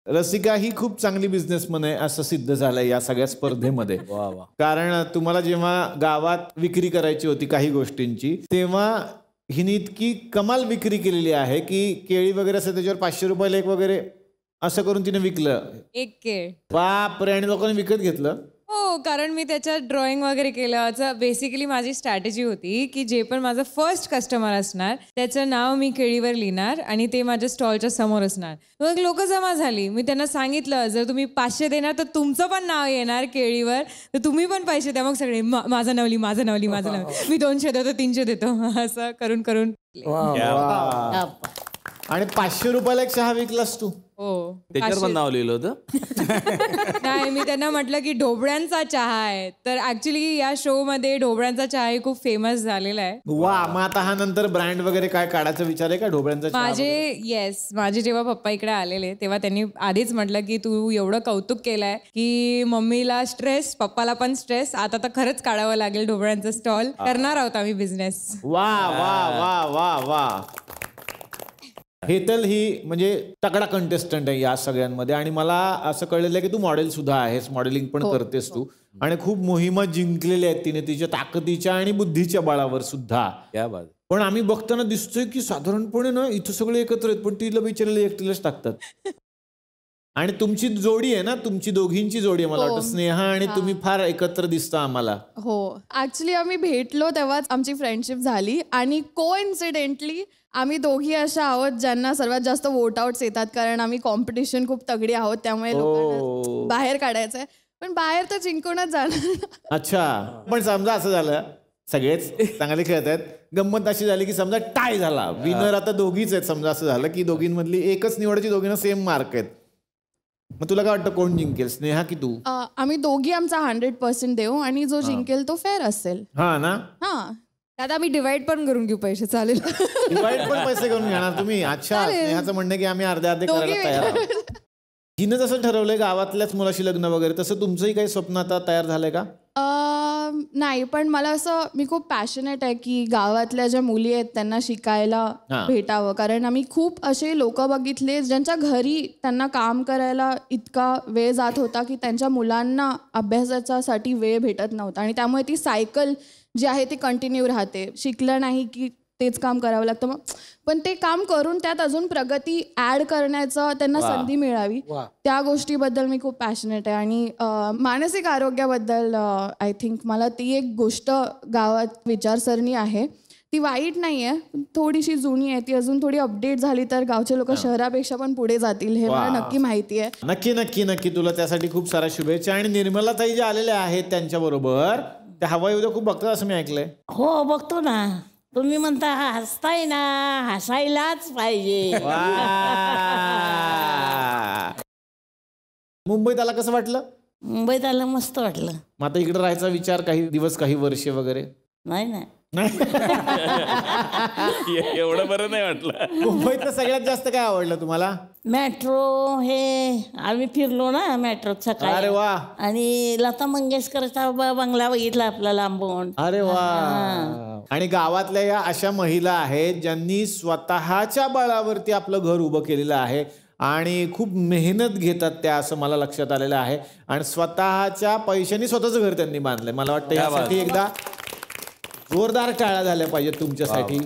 रसिका ही खूप चांगली बिझनेसमन आहे असं सिद्ध झालंय या सगळ्या स्पर्धेमध्ये. कारण तुम्हाला जेव्हा गावात विक्री करायची होती काही गोष्टींची, तेव्हा हिने इतकी कमाल विक्री केलेली आहे की केळी वगैरे असं त्याच्यावर 500 रुपयाला एक वगैरे असं करून तिने विकलं. एक केळ. बापरे. आणि लोकांनी विकत घेतलं. हो, कारण मी त्याच्यात ड्रॉइंग वगैरे केलं. बेसिकली माझी स्ट्रॅटेजी होती की जे पण माझं फर्स्ट कस्टमर असणार त्याचं नाव मी केळीवर लिहिणार आणि ते माझ्या स्टॉलच्या समोर असणार. मग लोक जमा झाली. मी त्यांना सांगितलं जर तुम्ही 500 देणार तर तुमचं पण नाव येणार केळीवर, तर तुम्ही पण पैसे द्या. मग सगळे माझं नाव लिही, माझं नाव लिही, माझं नाव. मी 200 देतो, 300 देतो, असं करून करून. आणि 500 रुपयाला एक चहा विकलास तू. हो, त्याच्यावर पण नाव लिहिलं होतं. नाही, मी त्यांना म्हटलं की ढोबळ्यांचा चहा आहे. तर ऍक्च्युली या शो मध्ये ढोबळ्यांचा चहा खूप फेमस झालेला आहे. वा. मग आता हा नंतर ब्रँड वगैरे काय काढायचा विचार आहे का ढोबळ्यांचा चहा? माझे जेव्हा पप्पा इकडे आलेले तेव्हा त्यांनी आधीच म्हटलं की तू एवढं कौतुक केलंय की मम्मीला स्ट्रेस, पप्पाला पण स्ट्रेस, आता तर खरंच काढावं लागेल ढोबळ्यांचा स्टॉल. करणार आहोत आम्ही बिझनेस. वा वा वा वा वा. हेतल ही म्हणजे तगडा कंटेस्टंट आहे या सगळ्यांमध्ये. आणि मला असं कळलेलं आहे की तू मॉडेल सुद्धा आहेस, मॉडेलिंग पण करतेस तू. आणि खूप मोहिमा जिंकलेल्या आहेत तिने तिच्या ताकदीच्या आणि बुद्धीच्या बळावर सुद्धा. पण आम्ही बघताना दिसतोय की साधारणपणे ना इथं सगळे एकत्र आहेत पण तिला बिचारायला एकटीलाच टाकतात. आणि तुमची जोडी आहे ना, तुमची दोघींची जोडी आहे मला वाटतं, स्नेहा आणि तुम्ही फार एकत्र दिसता आम्हाला. हो, ऍक्च्युली आम्ही भेटलो तेव्हाच आमची फ्रेंडशिप झाली. आणि कोइन्सिडेंटली आम्ही दोघी अशा आहोत ज्यांना सर्वात जास्त वोट आउट्स येतात, कारण आम्ही कॉम्पिटिशन खूप तगडी आहोत. त्यामुळे लोकांना बाहेर काढायचंय, पण बाहेर तर जिंकूनच जाणार. अच्छा. पण समजा असं झालं सगळेच चांगले खेळत आहेत, गंमत अशी झाली की समजा टाय झाला, विनर आता दोघीच आहेत, समजा असं झालं की दोघींमधली एकच निवडायची, दोघींना सेम मार्क आहेत, मग तुला काय वाटतं कोण जिंकेल, स्नेहा की तू? आम्ही दोघी आमचा 100% देऊ आणि जो जिंकेल तो फेअर असेल. हा ना. हा, आता आम्ही डिवाइड पण करून घेऊ पैसे. चालेल? डिवाइड पण पैसे करून घेणार तुम्ही? अच्छा. स्नेहाचं म्हणणं की आम्ही अर्धे अर्धे करायला तयार आहोत. हिनं जसं ठरवलंय गावातल्याच मुलाशी लग्न वगैरे, तसं तुमचंही काही स्वप्न आता तयार झालंय का? नाही, पण मला असं, मी खूप पॅशनेट आहे की गावातल्या ज्या मुली आहेत त्यांना शिकायला भेटावं. कारण आम्ही खूप असे लोक बघितले ज्यांच्या घरी त्यांना काम करायला इतका वेळ जात होता की त्यांच्या मुलांना अभ्यासासाठी वेळ भेटत नव्हता. आणि त्यामुळे ती सायकल जी आहे ती कंटिन्यू राहते. शिकलं नाही की तेच काम करावं लागतं. मग पण ते काम करून त्यात अजून प्रगती ऍड करण्याचं त्यांना संधी मिळावी, त्या गोष्टीबद्दल मी खूप पॅशनेट आहे. आणि मानसिक आरोग्याबद्दल आय थिंक मला ती एक गोष्ट गावात विचारसरणी आहे, ती वाईट नाही आहे, थोडीशी जुनी आहे, ती अजून थोडी अपडेट झाली तर गावचे लोक शहरापेक्षा पण पुढे जातील, हे मला नक्की माहिती आहे. नक्की नक्की नक्की. तुला त्यासाठी खूप साऱ्या शुभेच्छा. आणि निर्मलाताई ज्या आलेल्या आहेत त्यांच्याबरोबर, त्या हवा उद्या खूप बघतात असं मी ऐकलंय. हो, बघतो ना. तुम्ही म्हणता हसताय ना, हसायलाच पाहिजे. मुंबईत आला कसं वाटलं? मुंबईत आलं मस्त वाटलं. मग आता इकडे राहायचा विचार काही दिवस, काही वर्षे वगैरे? नाही ना. एवढं बरं नाही वाटलं. मुंबईतलं सगळ्यात जास्त काय आवडलं तुम्हाला? मेट्रो, हे आम्ही फिरलो ना मेट्रोत सकाळी. अरे वा. आणि लता मंगेशकरचा बंगला बघितला आपला लांबून. अरे वा. आणि गावातल्या या अशा महिला आहेत ज्यांनी स्वतःच्या बळावरती आपलं घर उभं केलेलं आहे आणि खूप मेहनत घेतात त्या, असं मला लक्षात आलेलं आहे. आणि स्वतःच्या पैशांनी स्वतःचं घर त्यांनी बांधलंय. मला वाटतं यासाठी एकदा जोरदार टाळ्या झाल्या पाहिजेत तुमच्यासाठी.